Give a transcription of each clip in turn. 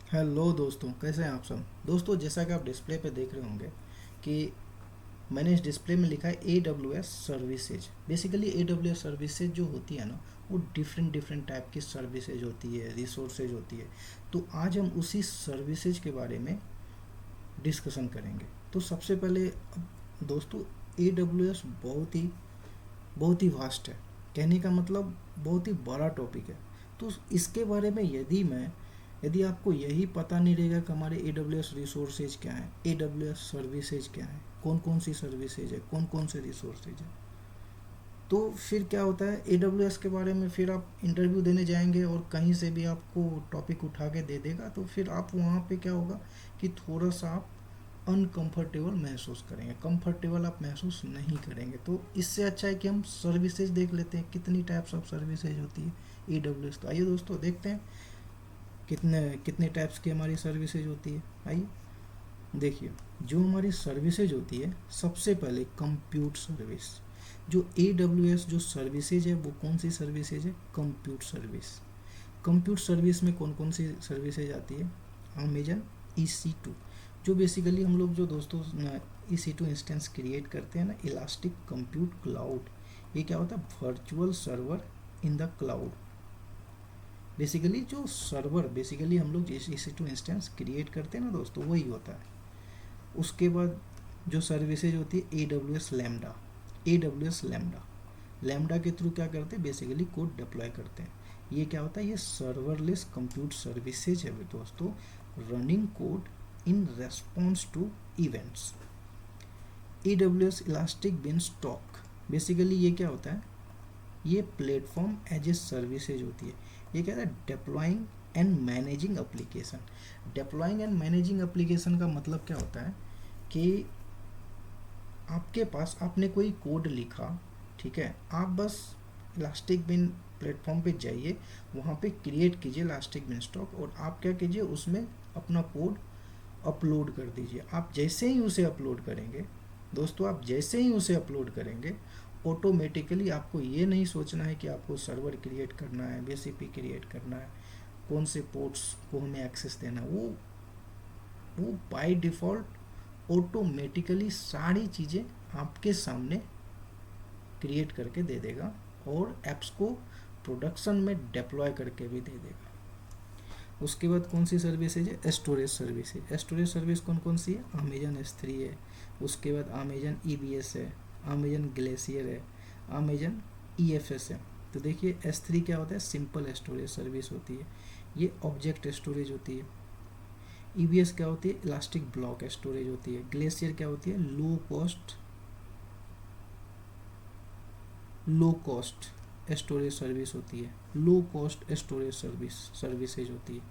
Hello दोस्तों, कैसे हैं आप सब। दोस्तों, जैसा कि आप डिस्प्ले पे देख रहे होंगे कि मैंने इस डिस्प्ले में लिखा है ए डब्ल्यू एस सर्विसेज। बेसिकली ए डब्ल्यू एस सर्विसेज जो होती है ना, वो डिफरेंट डिफरेंट टाइप की सर्विसेज होती है, रिसोर्सेज होती है। तो आज हम उसी सर्विसेज के बारे में डिस्कशन करेंगे। तो सबसे पहले दोस्तों, ए डब्ल्यू एस बहुत ही वास्ट है। कहने का मतलब बहुत ही बड़ा टॉपिक है। तो इसके बारे में यदि आपको यही पता नहीं रहेगा कि हमारे ए डब्ल्यू एस रिसोर्सेज क्या है, ए डब्ल्यू एस सर्विसेज क्या है, कौन कौन सी सर्विसेज है, कौन कौन से रिसोर्सेज है, तो फिर क्या होता है ए डब्ल्यू एस के बारे में फिर आप इंटरव्यू देने जाएंगे और कहीं से भी आपको टॉपिक उठा के दे देगा, तो फिर आप वहाँ पे क्या होगा कि थोड़ा सा आप अनकंफर्टेबल महसूस करेंगे, कंफर्टेबल आप महसूस नहीं करेंगे। तो इससे अच्छा है कि हम सर्विसेज देख लेते हैं, कितनी टाइप्स ऑफ सर्विसेज होती है ई डब्ल्यू एस। तो आइए दोस्तों देखते हैं कितने कितने टाइप्स की हमारी सर्विसेज होती है। आइए देखिए, जो हमारी सर्विसेज होती है, सबसे पहले कंप्यूट सर्विस। जो ए डब्ल्यू एस जो सर्विसेज है, वो कौन सी सर्विसेज है? Compute service. कंप्यूट सर्विस में कौन कौन सी सर्विसेज आती है? Amazon E C two. जो बेसिकली हम लोग जो दोस्तों E C two instance create करते हैं ना, इलास्टिक कंप्यूट क्लाउड। ये क्या होता है? Virtual server in the cloud. Basically जो सर्वर बेसिकली हम लोग ई सी टू इंस्टेंस क्रिएट करते हैं ना दोस्तों, वही होता है। उसके बाद जो सर्विसेज होती है ए डब्ल्यू एस लैम्डा। ए डब्ल्यू एस लैम्डा, लैम्डा के थ्रू क्या करते हैं? बेसिकली कोड डिप्लॉय करते हैं। ये क्या होता है? ये सर्वरलेस कंप्यूट सर्विसेज है दोस्तों, running code in response to events. A W S elastic beanstalk, basically ये क्या होता है? ये प्लेटफॉर्म एज ए सर्विसेज होती है। ये क्या है? Deploying and managing application. Deploying and managing application का मतलब क्या होता है कि आपके पास आपने कोई कोड लिखा, ठीक है, आप बस इलास्टिक बिन प्लेटफॉर्म पे जाइए, वहाँ पे क्रिएट कीजिए इलास्टिक बिन स्टॉक, और आप क्या कीजिए, उसमें अपना कोड अपलोड कर दीजिए। आप जैसे ही उसे अपलोड करेंगे दोस्तों, आप जैसे ही उसे अपलोड करेंगे, ऑटोमेटिकली आपको ये नहीं सोचना है कि आपको सर्वर क्रिएट करना है, बीसीपी क्रिएट करना है, कौन से पोर्ट्स को हमें एक्सेस देना है। वो बाय डिफ़ॉल्ट ऑटोमेटिकली सारी चीज़ें आपके सामने क्रिएट करके दे देगा, और एप्स को प्रोडक्शन में डिप्लॉय करके भी दे देगा। उसके बाद कौन सी सर्विसेज है? Storage services. स्टोरेज सर्विस कौन कौन सी है? अमेजन S3 है, उसके बाद अमेजन EBS है, अमेजन ग्लेशियर है, अमेजन EFS है। तो देखिए S3 क्या होता है? सिंपल स्टोरेज सर्विस होती है, ये ऑब्जेक्ट स्टोरेज होती है। EBS क्या होती है? इलास्टिक ब्लॉक स्टोरेज होती है। ग्लेशियर क्या होती है? लो कॉस्ट स्टोरेज सर्विस होती है, लो कॉस्ट स्टोरेज सर्विसेज होती है।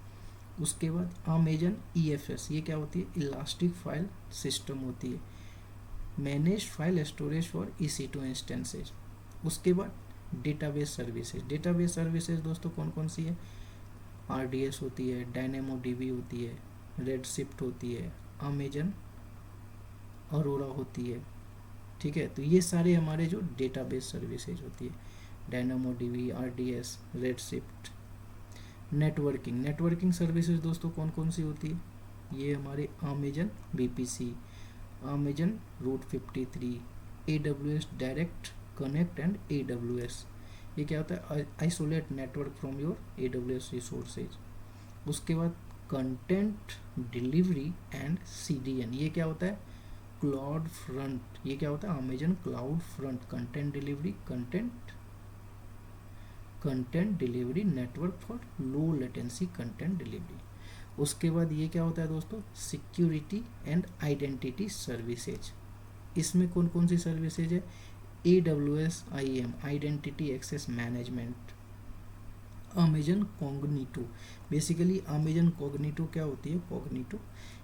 उसके बाद अमेजन EFS, ये क्या होती है? इलास्टिक फाइल सिस्टम होती है, manage file storage for EC2 instances. उसके बाद डेटाबेस सर्विसेज। डेटाबेस सर्विसेज दोस्तों कौन कौन सी है? RDS होती है, डायनेमो DB होती है, रेडशिफ्ट होती है, अमेजन अरोरा होती है। ठीक है, तो ये सारे हमारे जो डेटाबेस सर्विसेज होती है, Dynamo DB, RDS, Redshift. Networking services दोस्तों कौन कौन सी होती है? ये हमारे Amazon VPC, Amazon route 53, AWS direct connect and AWS। ये क्या होता है? Isolate network from your AWS resources. उसके बाद कंटेंट डिलीवरी एंड CDN, ये क्या होता है? Cloud front. ये क्या होता है? Amazon cloud front content delivery network for low latency content delivery. उसके बाद ये क्या होता है दोस्तों? Security and identity services. इसमें कौन कौन सी सर्विसेज है? AWS IAM, identity access management. Amazon Cognito, basically Amazon Cognito क्या होती है? कॉग्निटो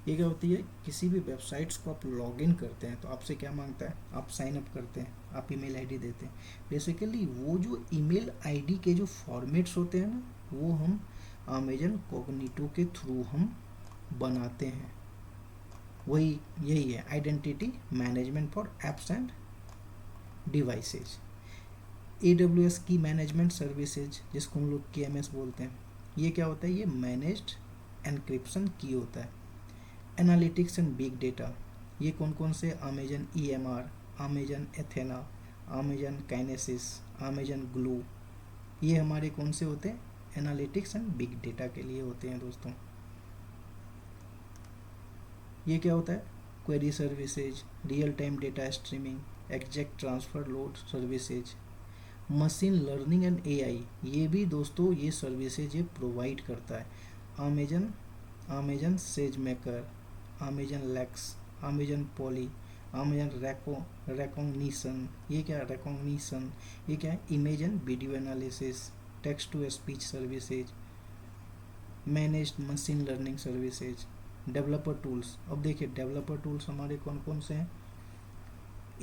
ये क्या होती है? किसी भी वेबसाइट्स को आप लॉगिन करते हैं तो आपसे क्या मांगता है? आप साइन अप करते हैं, आप ईमेल आईडी देते हैं। बेसिकली वो जो ईमेल आईडी के जो फॉर्मेट्स होते हैं ना, वो हम अमेजन कॉग्निटो के थ्रू हम बनाते हैं। वही यही है identity management for apps and devices. AWS की मैनेजमेंट सर्विसेज, जिसको हम लोग KMS बोलते हैं, ये क्या होता है? ये मैनेज्ड एनक्रिप्शन की होता है। एनालिटिक्स एंड बिग डेटा, ये कौन कौन से, Amazon EMR, Amazon Athena, Amazon kinesis, Amazon glue, ये हमारे कौन से होते हैं, एनालिटिक्स एंड बिग डेटा के लिए होते हैं दोस्तों। ये क्या होता है, query services, real time data streaming, exact transfer load services, machine learning and AI, ये भी दोस्तों ये सर्विसेज ये प्रोवाइड करता है। Amazon Amazon sage maker, Amazon Lex, Amazon Polly, Amazon Rekognition, ये क्या है रेकॉग्निशन, ये क्या है image and video analysis, text to speech services, managed machine learning services, developer tools. अब देखिए डेवलपर टूल्स हमारे कौन कौन से हैं,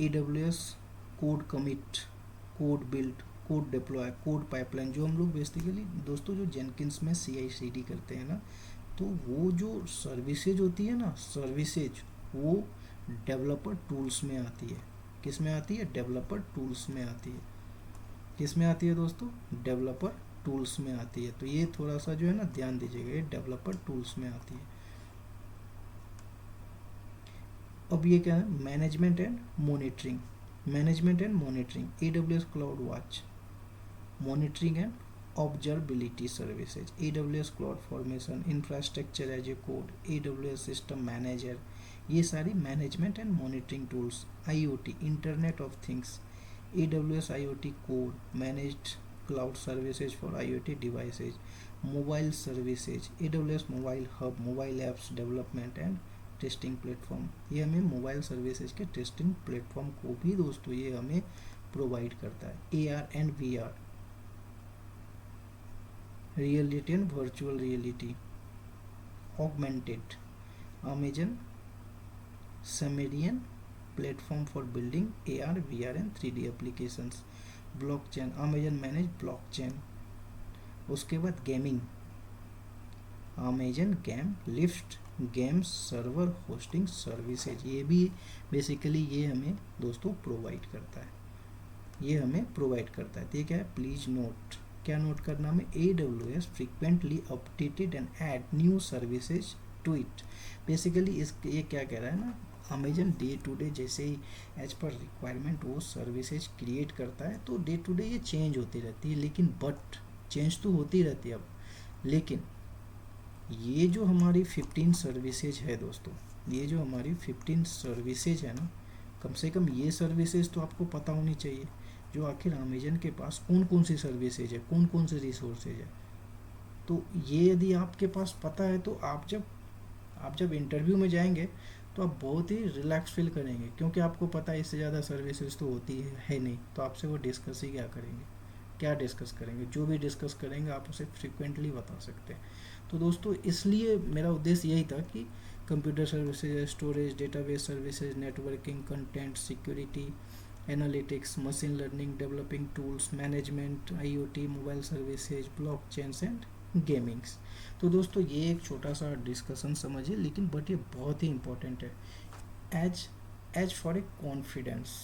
AWS code commit, code build, code deploy, code pipeline, जो हम लोग बेसिकली दोस्तों जो जेनकिंस में CI/CD करते हैं ना, तो वो जो सर्विसेज होती है ना, सर्विसेज वो डेवलपर टूल्स में आती है। किस में आती है, डेवलपर टूल्स में आती है। किस में आती है दोस्तों, डेवलपर टूल्स में आती है। तो ये थोड़ा सा जो है ना ध्यान दीजिएगा, ये डेवलपर टूल्स में आती है। अब ये क्या है, management and monitoring, management and monitoring, AWS cloud watch, monitoring and observability services, AWS cloud formation, infrastructure as a code, AWS system manager, ये सारी management and monitoring tools. IoT, internet of things, AWS IoT core, managed cloud services for IoT devices, mobile services, AWS mobile hub, mobile apps development and testing platform, ये हमें mobile services के testing platform को भी दोस्तों ये हमें provide करता है। AR and VR, reality and virtual reality, augmented, Amazon Sumerian platform for building AR VR and 3D applications, blockchain, Amazon manage blockchain. उसके बाद gaming, Amazon game lift, games server hosting services, ये भी basically ये हमें दोस्तों provide करता है, ये हमें प्रोवाइड करता है। तो ये क्या है, प्लीज नोट, क्या नोट करना हमें, AWS frequently updated and add new services to it. Basically इस ये क्या कह रहा है ना, अमेजन डे टू डे जैसे ही एज पर रिक्वायरमेंट वो सर्विसेज क्रिएट करता है, तो डे टू डे ये चेंज होती रहती है, लेकिन बट चेंज तो होती रहती है अब, लेकिन ये जो हमारी 15 सर्विसेज है दोस्तों, ये जो हमारी 15 सर्विसेज है ना, कम से कम ये सर्विसेज तो आपको पता होनी चाहिए, जो आखिर अमेजन के पास कौन कौन सी सर्विसेज है, कौन कौन से रिसोर्सेज है। तो ये यदि आपके पास पता है, तो आप जब इंटरव्यू में जाएंगे तो आप बहुत ही रिलैक्स फील करेंगे, क्योंकि आपको पता है इससे ज़्यादा सर्विसेज तो होती है नहीं, तो आपसे वो डिस्कस ही क्या करेंगे, क्या डिस्कस करेंगे, जो भी डिस्कस करेंगे आप उसे फ्रिक्वेंटली बता सकते हैं। तो दोस्तों इसलिए मेरा उद्देश्य यही था कि computer services, storage, database services, networking, content, security, analytics, machine learning, developing tools, management, IoT, mobile services, blockchains and gamings. तो दोस्तों ये एक छोटा सा डिस्कशन समझिए, लेकिन बट ये बहुत ही इम्पोर्टेंट है एज फॉर ए कॉन्फिडेंस।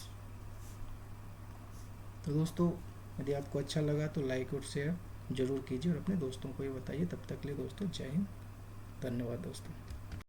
तो दोस्तों यदि आपको अच्छा लगा तो लाइक और शेयर जरूर कीजिए और अपने दोस्तों को ये बताइए। तब तक के लिए दोस्तों जय हिंद, धन्यवाद दोस्तों।